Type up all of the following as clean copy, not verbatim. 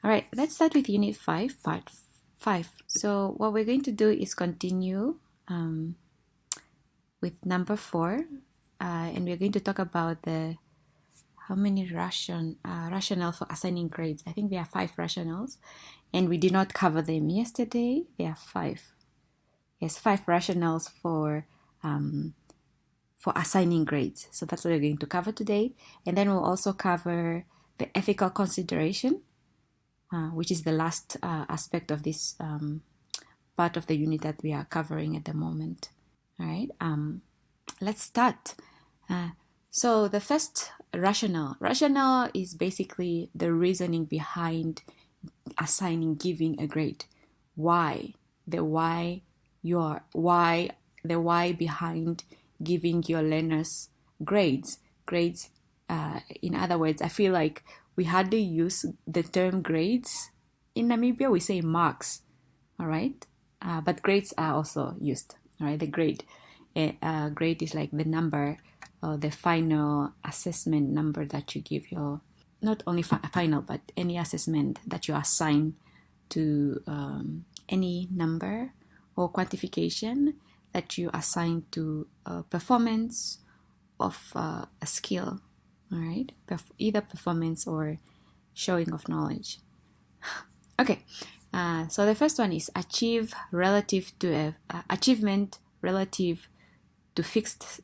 All right, let's start with Unit 5, Part 5. So what we're going to do is continue with number 4, and we're going to talk about the how many rationale for assigning grades. I think there are 5 rationales, and we did not cover them yesterday. There are 5. Yes, 5 rationales for assigning grades. So that's what we're going to cover today, and then we'll also cover the ethical consideration, which is the last aspect of this part of the unit that we are covering at the moment. All right, let's start. So the first rationale is basically the reasoning behind assigning, giving a grade. Why? The why behind giving your learners grades. In other words, I feel like we hardly use the term grades. In Namibia, we say marks, all right? But grades are also used, all right? The grade. Grade is like the number, the final assessment number that you give your, not only final, but any assessment that you assign to any number or quantification that you assign to performance of a skill, all right? Either performance or showing of knowledge. Okay, so the first one is achievement relative to fixed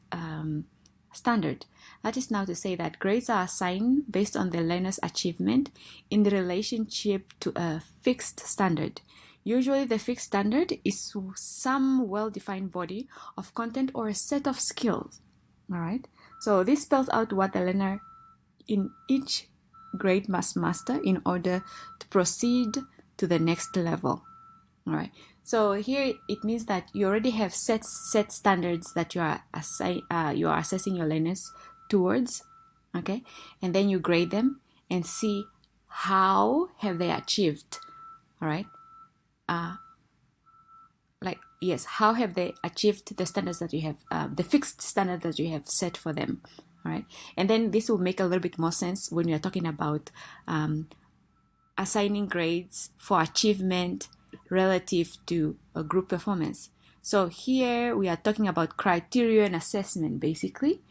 standard. That is now to say that grades are assigned based on the learner's achievement in the relationship to a fixed standard. Usually the fixed standard is some well-defined body of content or a set of skills. All right. So this spells out what the learner in each grade must master in order to proceed to the next level. All right. So here it means that you already have set standards that you are assessing your learners towards, okay? And then you grade them and see how have they achieved, all right? How have they achieved the standards that you have, the fixed standard that you have set for them, all right? And then this will make a little bit more sense when we are talking about assigning grades for achievement relative to a group performance. So here we are talking about criterion assessment basically.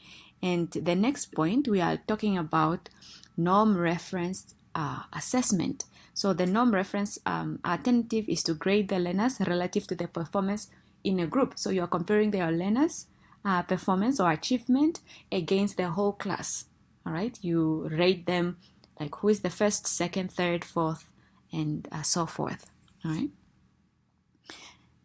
And the next point, we are talking about norm referenced assessment. So the norm reference alternative is to grade the learners relative to their performance in a group. So you are comparing their learners' performance or achievement against the whole class. All right, you rate them like who is the first, second, third, fourth, and so forth. All right.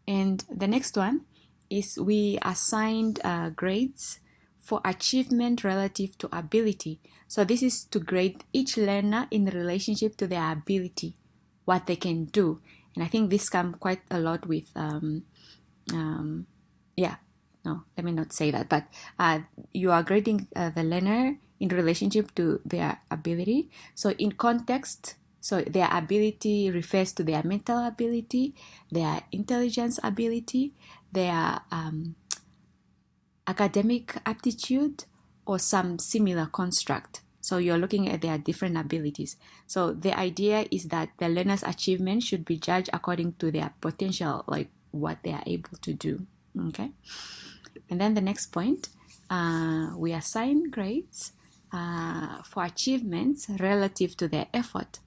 And the next one is we assigned grades for achievement relative to ability. So this is to grade each learner in relationship to their ability, what they can do. And I think this comes quite a lot with, let me not say that, but you are grading the learner in relationship to their ability. So in context, so their ability refers to their mental ability, their intelligence ability, their academic aptitude, or some similar construct. So you're looking at their different abilities. So the idea is that the learner's achievement should be judged according to their potential, like what they are able to do. Okay. And then the next point, we assign grades for achievements relative to their effort.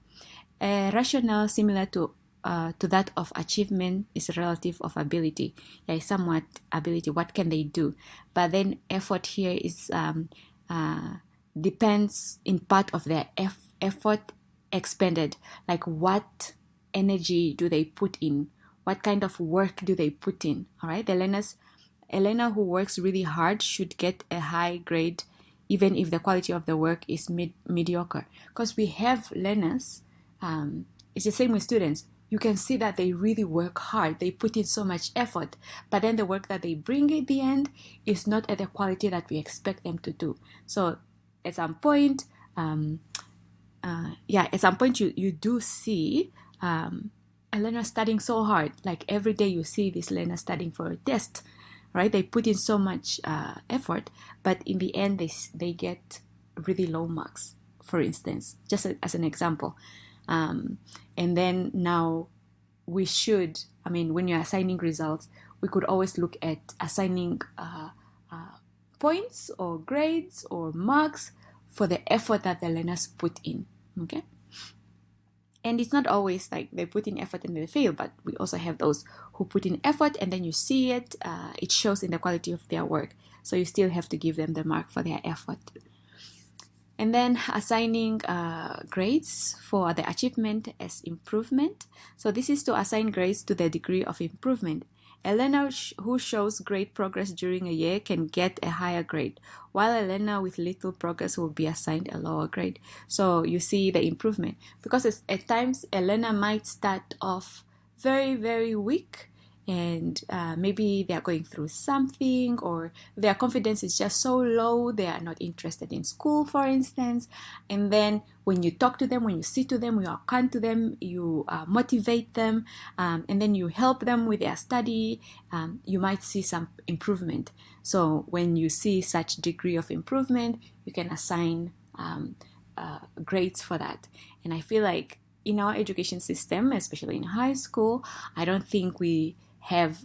A rationale similar to that of achievement is relative of ability. Yeah, somewhat ability. What can they do? But then effort here is depends in part of their effort expended. Like what energy do they put in? What kind of work do they put in? All right, a learner who works really hard should get a high grade, even if the quality of the work is mediocre. Because we have learners. It's the same with students. You can see that they really work hard. They put in so much effort, but then the work that they bring at the end is not at the quality that we expect them to do. So at some point, you do see a learner studying so hard. Like every day you see this learner studying for a test, right? They put in so much effort, but in the end they get really low marks, for instance, just as an example. And then now we should, when you're assigning results, we could always look at assigning points or grades or marks for the effort that the learners put in. Okay. And it's not always like they put in effort and they fail, but we also have those who put in effort and then you see it, it shows in the quality of their work. So you still have to give them the mark for their effort. And then assigning grades for the achievement as improvement. So this is to assign grades to the degree of improvement. A learner who shows great progress during a year can get a higher grade, while a learner with little progress will be assigned a lower grade. So you see the improvement. Because at times a learner might start off very, very weak, and maybe they are going through something, or their confidence is just so low, they are not interested in school, for instance. And then when you talk to them, when you sit to them, you are kind to them, you motivate them, and then you help them with their study, you might see some improvement. So when you see such degree of improvement, you can assign grades for that. And I feel like in our education system, especially in high school, I don't think we have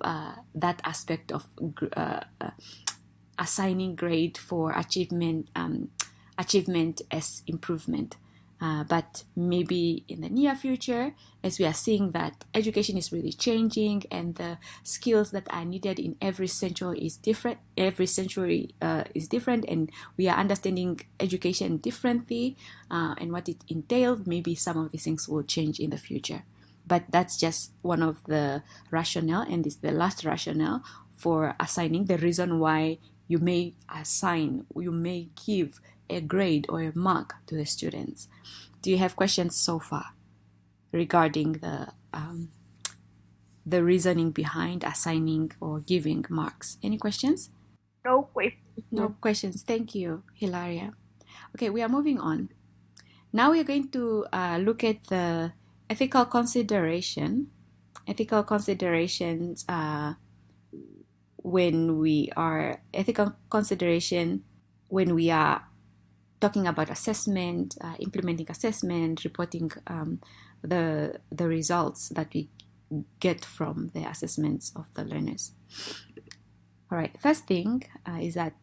that aspect of assigning grade for achievement as improvement. But maybe in the near future, as we are seeing that education is really changing and the skills that are needed in every century is different. Every century is different, and we are understanding education differently and what it entails. Maybe some of these things will change in the future. But that's just one of the rationale, and this is the last rationale for assigning, the reason why you may give a grade or a mark to the students. Do you have questions so far regarding the reasoning behind assigning or giving marks? Any questions? No questions. No questions. Thank you, Hilaria. Okay, we are moving on. Now we are going to look at the ethical considerations when we are talking about assessment, implementing assessment, reporting the results that we get from the assessments of the learners. All right, first thing is that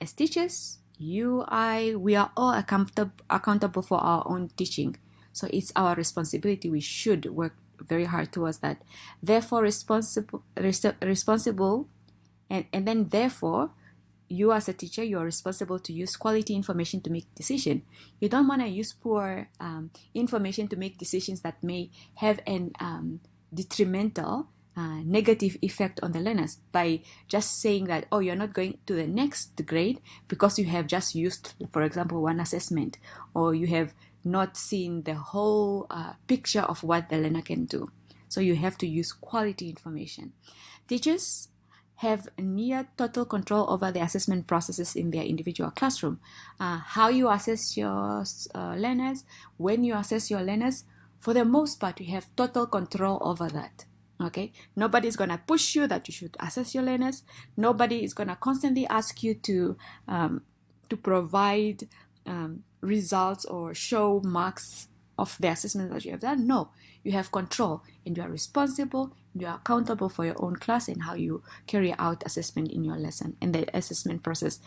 as teachers, we are all accountable for our own teaching. So it's our responsibility. We should work very hard towards that. Therefore, responsible, and then therefore, you as a teacher, you are responsible to use quality information to make decisions. You don't want to use poor information to make decisions that may have an detrimental, negative effect on the learners by just saying that, oh, you're not going to the next grade because you have just used, for example, one assessment, or you have not seen the whole picture of what the learner can do. So you have to use quality information. Teachers have near total control over the assessment processes in their individual classroom. How you assess your learners, when you assess your learners, for the most part, you have total control over that. Okay, nobody is going to push you that you should assess your learners. Nobody is going to constantly ask you to provide results or show marks of the assessment that you have done. No, you have control, and you are responsible, you are accountable for your own class and how you carry out assessment in your lesson and the assessment process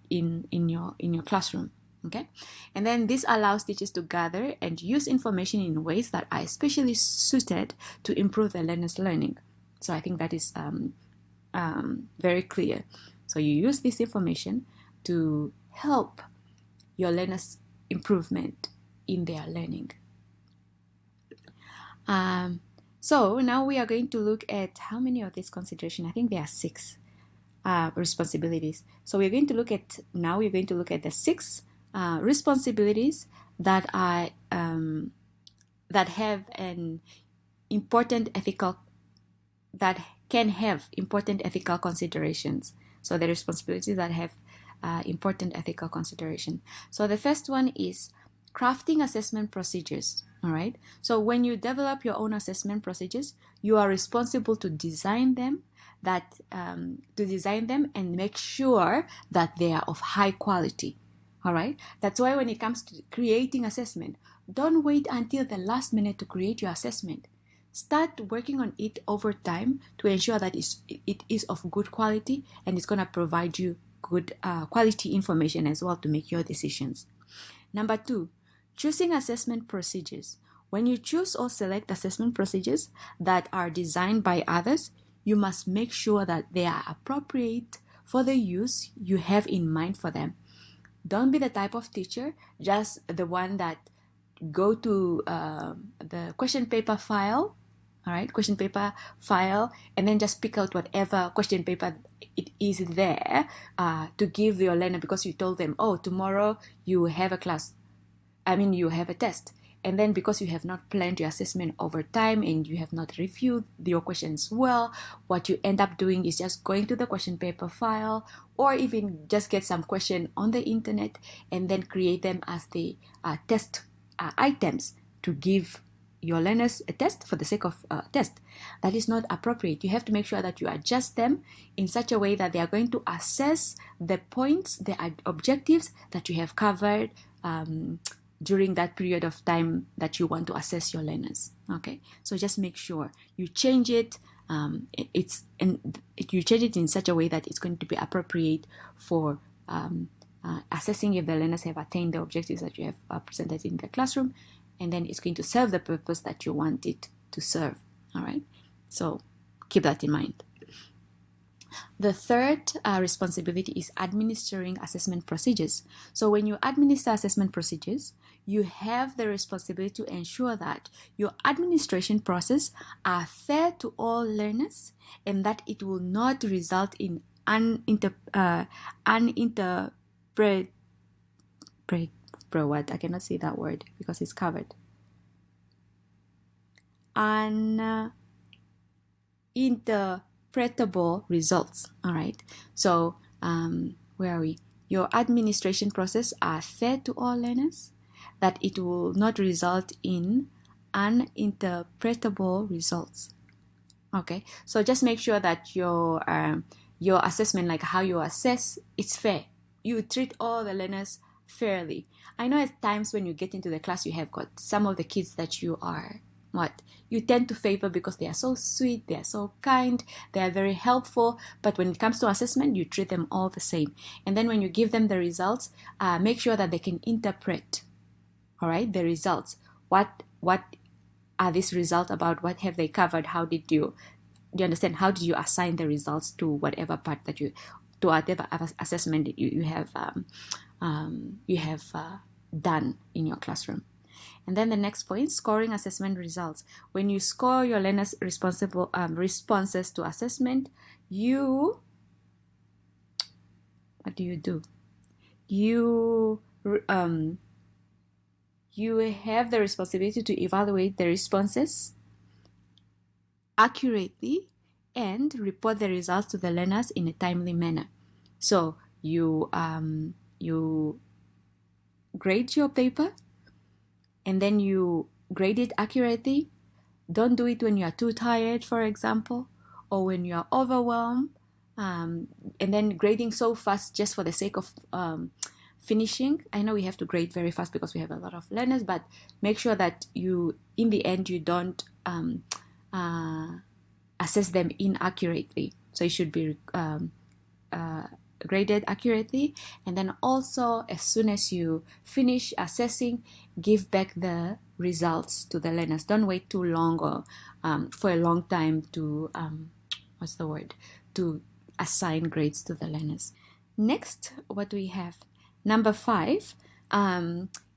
in your classroom. Okay, and then this allows teachers to gather and use information in ways that are especially suited to improve the learner's learning. So I think that is very clear. So you use this information to help your learners' improvement in their learning. So now we are going to look at how many of these considerations. I think there are 6 responsibilities. So we're going to look at the 6 responsibilities that are that have an important ethical that can have important ethical considerations. So the responsibilities that have important ethical consideration. So the first one is crafting assessment procedures. All right. So when you develop your own assessment procedures, you are responsible to design them, and make sure that they are of high quality. All right. That's why when it comes to creating assessment, don't wait until the last minute to create your assessment. Start working on it over time to ensure that it is of good quality, and it's going to provide you good quality information as well to make your decisions. Number 2, choosing assessment procedures. When you choose or select assessment procedures that are designed by others, you must make sure that they are appropriate for the use you have in mind for them. Don't be the type of teacher, just the one that go to the question paper file, all right, question paper file, and then just pick out whatever question paper it is there to give your learner because you told them, oh, tomorrow you have a you have a test. And then because you have not planned your assessment over time and you have not reviewed your questions well, what you end up doing is just going to the question paper file, or even just get some question on the internet and then create them as the test items to give your learners a test for the sake of test. That is not appropriate. You have to make sure that you adjust them in such a way that they are going to assess the points, the objectives that you have covered during that period of time that you want to assess your learners. Okay, so just make sure you change it. You change it in such a way that it's going to be appropriate for assessing if the learners have attained the objectives that you have presented in the classroom, and then it's going to serve the purpose that you want it to serve. All right, so keep that in mind. The third responsibility is administering assessment procedures. So when you administer assessment procedures, you have the responsibility to ensure that your administration process are fair to all learners and that it will not result in I cannot say that word because it's covered. Interpretable results. All right. So where are we? Your administration process are fair to all learners, that it will not result in uninterpretable results. Okay. So just make sure that your assessment, like how you assess, it's fair. You treat all the learners fairly. I know at times when you get into the class, you have got some of the kids that you tend to favor because they are so sweet, they are so kind, they are very helpful. But when it comes to assessment, you treat them all the same. And then when you give them the results, make sure that they can interpret, all right, the results. What are these results about? What have they covered? How did you understand? How did you assign the results to whatever part to whatever assessment you have done in your classroom? And then the next point, scoring assessment results. When you score your learners' responses to assessment, what do? You have the responsibility to evaluate the responses accurately and report the results to the learners in a timely manner. So you grade your paper, and then you grade it accurately. Don't do it when you are too tired, for example, or when you are overwhelmed, and then grading so fast just for the sake of finishing. I know we have to grade very fast because we have a lot of learners, but make sure that in the end, you don't assess them inaccurately. So it should be graded accurately, and then also as soon as you finish assessing, give back the results to the learners. Don't wait too long or for a long time to to assign grades to the learners. Next, what do we have? Number 5,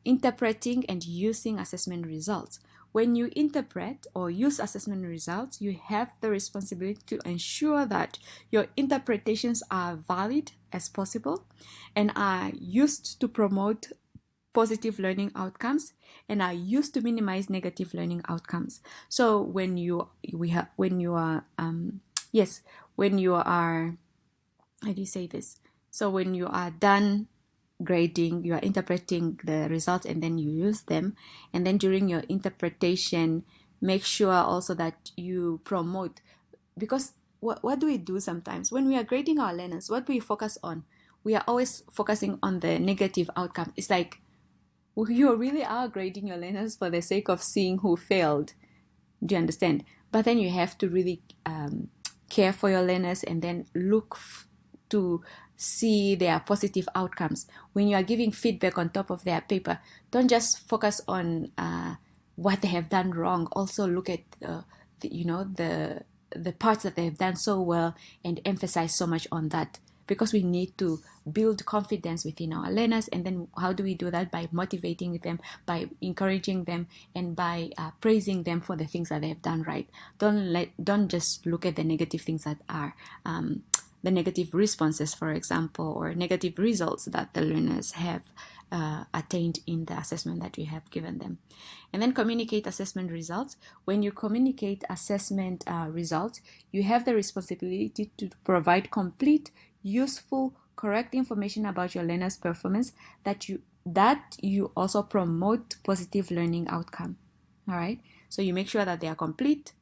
interpreting and using assessment results. When you interpret or use assessment results, you have the responsibility to ensure that your interpretations are valid as possible and are used to promote positive learning outcomes and are used to minimize negative learning outcomes. So when you are done grading, you are interpreting the results, and then you use them. And then during your interpretation, make sure also that you promote, because what do we do sometimes when we are grading our learners? What do we focus on? We are always focusing on the negative outcome. It's like You really are grading your learners for the sake of seeing who failed. Do you understand? But then you have to really care for your learners and then look to see their positive outcomes. When you are giving feedback on top of their paper, don't just focus on what they have done wrong. Also look at the parts that they have done so well and emphasize so much on that, because we need to build confidence within our learners. And then how do we do that? By motivating them, by encouraging them, and by praising them for the things that they have done right. Don't just look at the negative things that are the negative responses, for example, or negative results that the learners have attained in the assessment that you have given them. And then communicate assessment results. When you communicate assessment results, you have the responsibility to provide complete, useful, correct information about your learner's performance that you also promote positive learning outcome. All right. So you make sure that they are complete.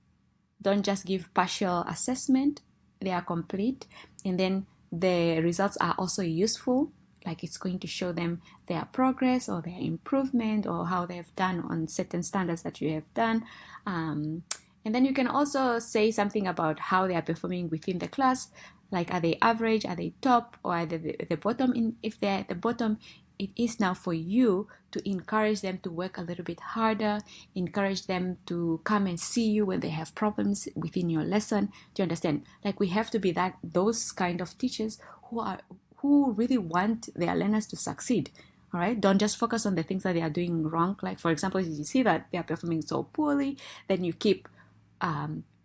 Don't just give partial assessment. They are complete. And then the results are also useful, like it's going to show them their progress or their improvement or how they have done on certain standards that you have done. And then you can also say something about how they are performing within the class. Like, are they average, are they top, or are they the bottom? If they're at the bottom, it is now for you to encourage them to work a little bit harder, encourage them to come and see you when they have problems within your lesson. Do you understand? Like, we have to be those kind of teachers who really want their learners to succeed. All right. Don't just focus on the things that they are doing wrong. Like, for example, if you see that they are performing so poorly, then you keep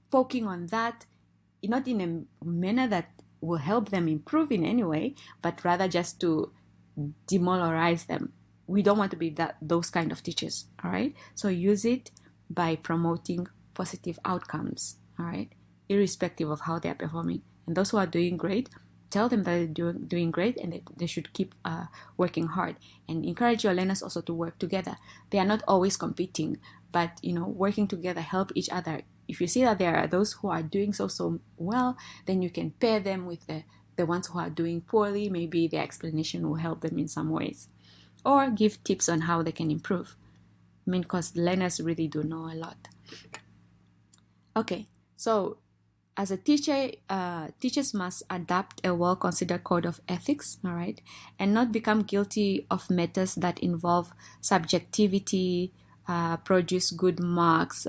poking on that, not in a manner that will help them improve in any way, but rather just to demoralize them. We don't want to be those kind of teachers. All right. So use it by promoting positive outcomes. All right. Irrespective of how they are performing. And those who are doing great, tell them that they're doing great and that they should keep working hard, and encourage your learners also to work together. They are not always competing, but working together, help each other. If you see that there are those who are doing so well, then you can pair them with the ones who are doing poorly. Maybe the explanation will help them in some ways, or give tips on how they can improve. I mean, because learners really do know a lot. Okay, so as a teacher, teachers must adopt a well-considered code of ethics, all right, and not become guilty of matters that involve subjectivity, produce good marks,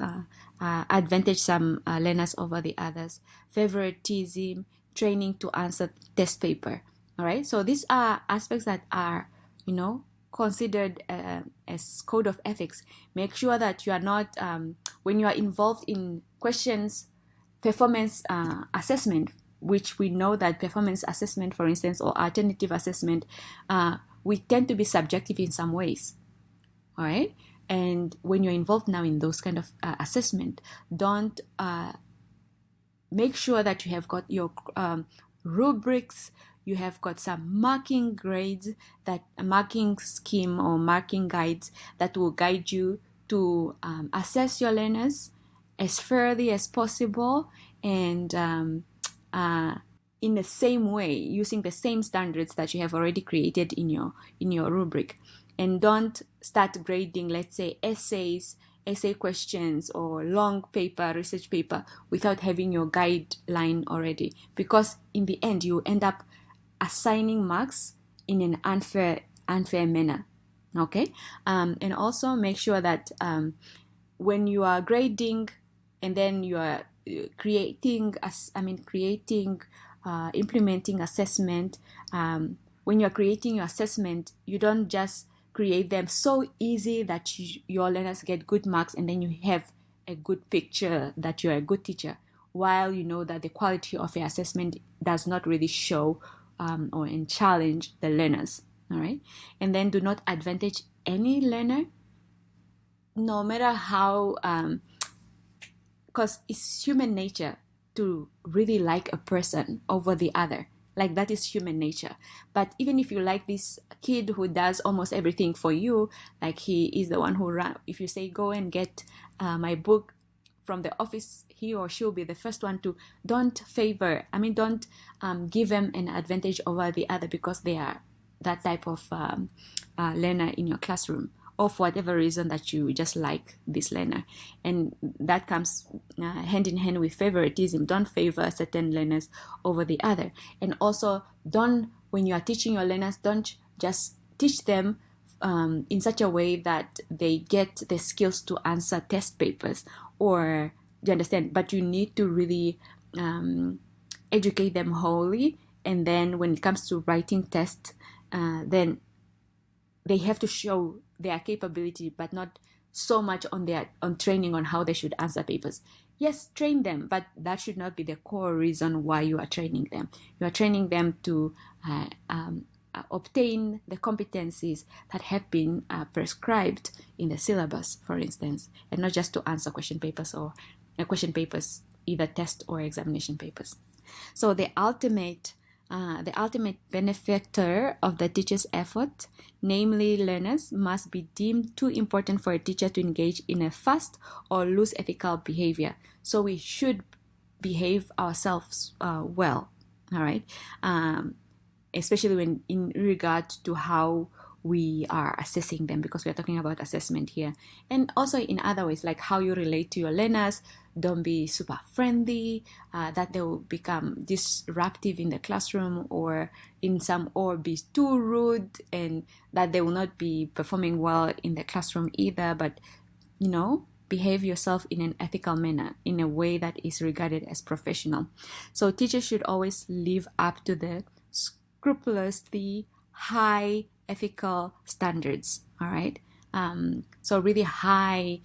advantage some learners over the others, favoritism, training to answer test paper. All right, so these are aspects that are, considered as code of ethics. Make sure that you are not, when you are involved in questions, performance assessment, which we know that performance assessment, for instance, or alternative assessment, we tend to be subjective in some ways. All right. And when you're involved now in those kind of assessment, don't make sure that you have got your rubrics, you have got some marking grades, that marking scheme or marking guides that will guide you to assess your learners as fairly as possible, and in the same way, using the same standards that you have already created in your rubric. And don't start grading, let's say, essay questions or long paper, research paper, without having your guideline already, because in the end you end up assigning marks in an unfair manner. Okay. And also make sure that when you are grading, and then you are implementing assessment. When you are creating your assessment, you don't just create them so easy that your learners get good marks, and then you have a good picture that you're a good teacher, while you know that the quality of your assessment does not really show or challenge the learners. All right. And then do not advantage any learner, no matter how, because it's human nature to really like a person over the other. Like, that is human nature. But even if you like this kid who does almost everything for you, like he is the one who if you say, go and get my book from the office, he or she will be the first one to, don't give them an advantage over the other because they are that type of learner in your classroom. or for whatever reason that you just like this learner. And that comes hand in hand with favoritism. Don't favor certain learners over the other. And also, when you are teaching your learners, don't just teach them in such a way that they get the skills to answer test papers, or you understand, but you need to really educate them wholly. And then when it comes to writing tests, then they have to show their capability, but not so much on training on how they should answer papers. Yes, train them, but that should not be the core reason why you are training them. You are training them to obtain the competencies that have been prescribed in the syllabus, for instance, and not just to answer question papers, either test or examination papers. So the ultimate benefactor of the teacher's effort, namely learners, must be deemed too important for a teacher to engage in a fast or loose ethical behavior. So we should behave ourselves well, all right? Especially when in regard to how we are assessing them, because we are talking about assessment here. And also in other ways, like how you relate to your learners. Don't be super friendly, that they will become disruptive in the classroom, or be too rude, and that they will not be performing well in the classroom either. But, behave yourself in an ethical manner, in a way that is regarded as professional. So teachers should always live up to the scrupulously high ethical standards, all right? So really high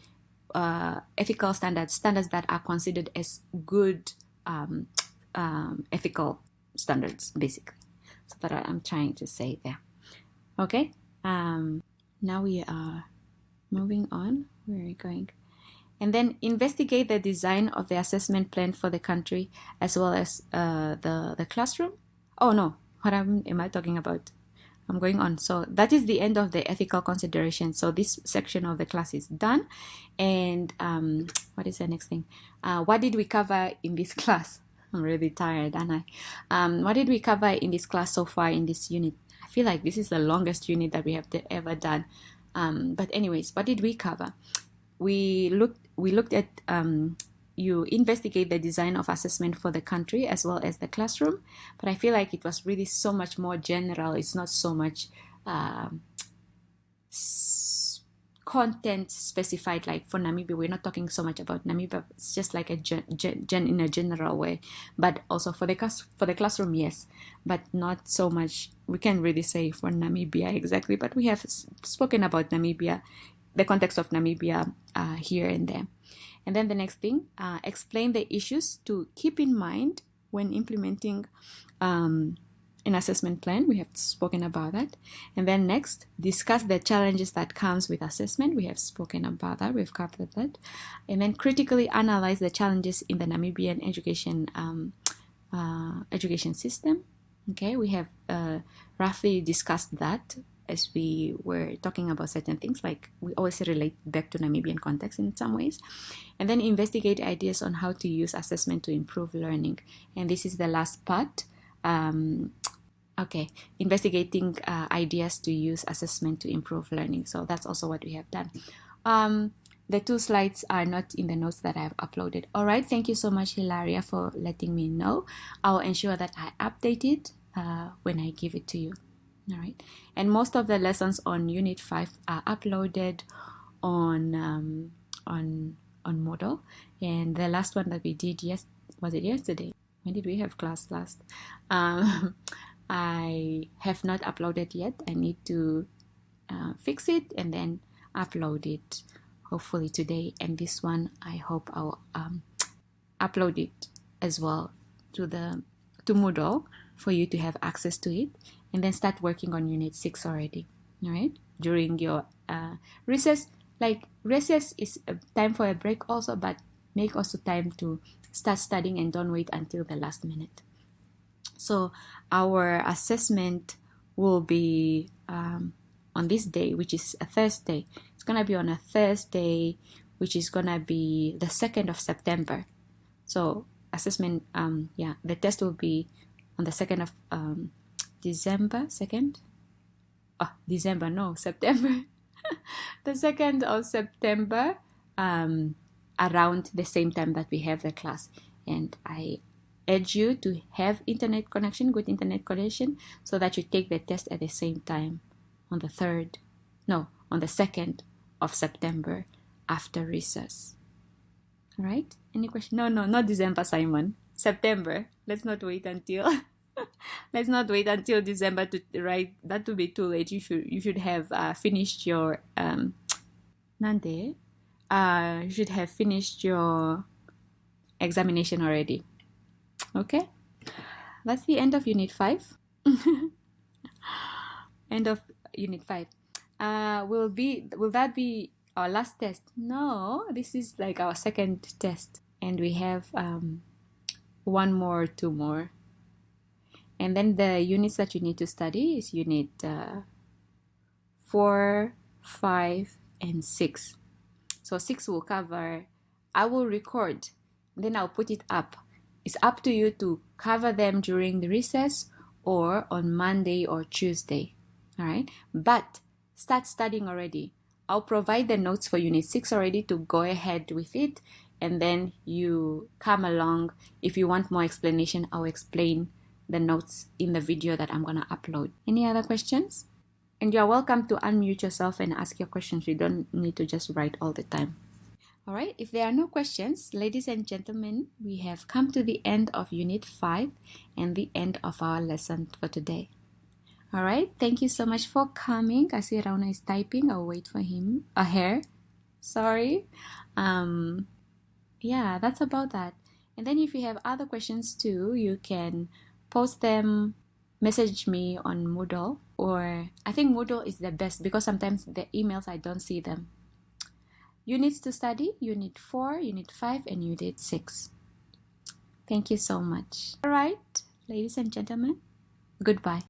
ethical standards that are considered as good ethical standards, basically. So that I'm trying to say there. Okay, now we are moving on. Where are we going? And then investigate the design of the assessment plan for the country as well as the classroom. Oh no, what am I talking about? I'm going on. So that is the end of the ethical consideration. So this section of the class is done. And what is the next thing? What did we cover in this class? I'm really tired, aren't I? What did we cover in this class so far in this unit? I feel like this is the longest unit that we have ever done. But anyways, what did we cover? We looked at you investigate the design of assessment for the country as well as the classroom, but I feel like it was really so much more general. It's not so much content specified. Like for Namibia, we're not talking so much about Namibia. It's just like in a general way. But also for the classroom, yes, but not so much. We can't really say for Namibia exactly, but we have spoken about Namibia, the context of Namibia here and there. And then the next thing, explain the issues to keep in mind when implementing an assessment plan. We have spoken about that. And then next, discuss the challenges that comes with assessment. We have spoken about that. We've covered that. And then critically analyze the challenges in the Namibian education system. Okay, we have roughly discussed that as we were talking about certain things, like we always relate back to Namibian context in some ways. And then investigate ideas on how to use assessment to improve learning. And this is the last part. Investigating ideas to use assessment to improve learning. So that's also what we have done. The 2 slides are not in the notes that I've uploaded. All right, thank you so much, Hilaria, for letting me know. I'll ensure that I update it when I give it to you. All right, and most of the lessons on Unit 5 are uploaded on Moodle. And the last one that we did, was it yesterday? When did we have class last? I have not uploaded yet. I need to fix it and then upload it hopefully today. And this one, I hope I'll upload it as well to Moodle for you to have access to it, and then start working on Unit 6 already. All right, during your recess. Like recess is a time for a break also, but make also time to start studying and don't wait until the last minute. So our assessment will be on this day, which is a Thursday. It's gonna be on a Thursday, which is gonna be the 2nd of September. So assessment, the test will be on the 2nd of September. the 2nd of September, around the same time that we have the class. And I urge you to have internet connection, good internet connection, so that you take the test at the same time on the 2nd of September after recess. All right? Any question? No, not December, Simon. September. Let's not wait until let's not wait until December to write. That would be too late. You should have finished your Nande. You should have finished your examination already. Okay? That's the end of Unit 5. End of Unit 5. Will that be our last test? No, this is like our second test. And we have 1 more, 2 more. And then the units that you need to study is Unit 4, 5, and 6. So 6 will cover, I will record, then I'll put it up. It's up to you to cover them during the recess or on Monday or Tuesday. All right? But start studying already. I'll provide the notes for Unit 6 already to go ahead with it. And then you come along. If you want more explanation, I'll explain the notes in the video that I'm going to upload. Any other questions? And you're welcome to unmute yourself and ask your questions. You don't need to just write all the time. All right, if there are no questions, ladies and gentlemen, we have come to the end of Unit 5 and the end of our lesson for today. All right, thank you so much for coming. I see Rauna is typing. I'll wait for him. Her. Sorry. Yeah, that's about that. And then if you have other questions too, you can post them, message me on Moodle, or I think Moodle is the best because sometimes the emails I don't see them. Units to study, Unit 4, Unit 5, and Unit 6. Thank you so much. All right, ladies and gentlemen, goodbye.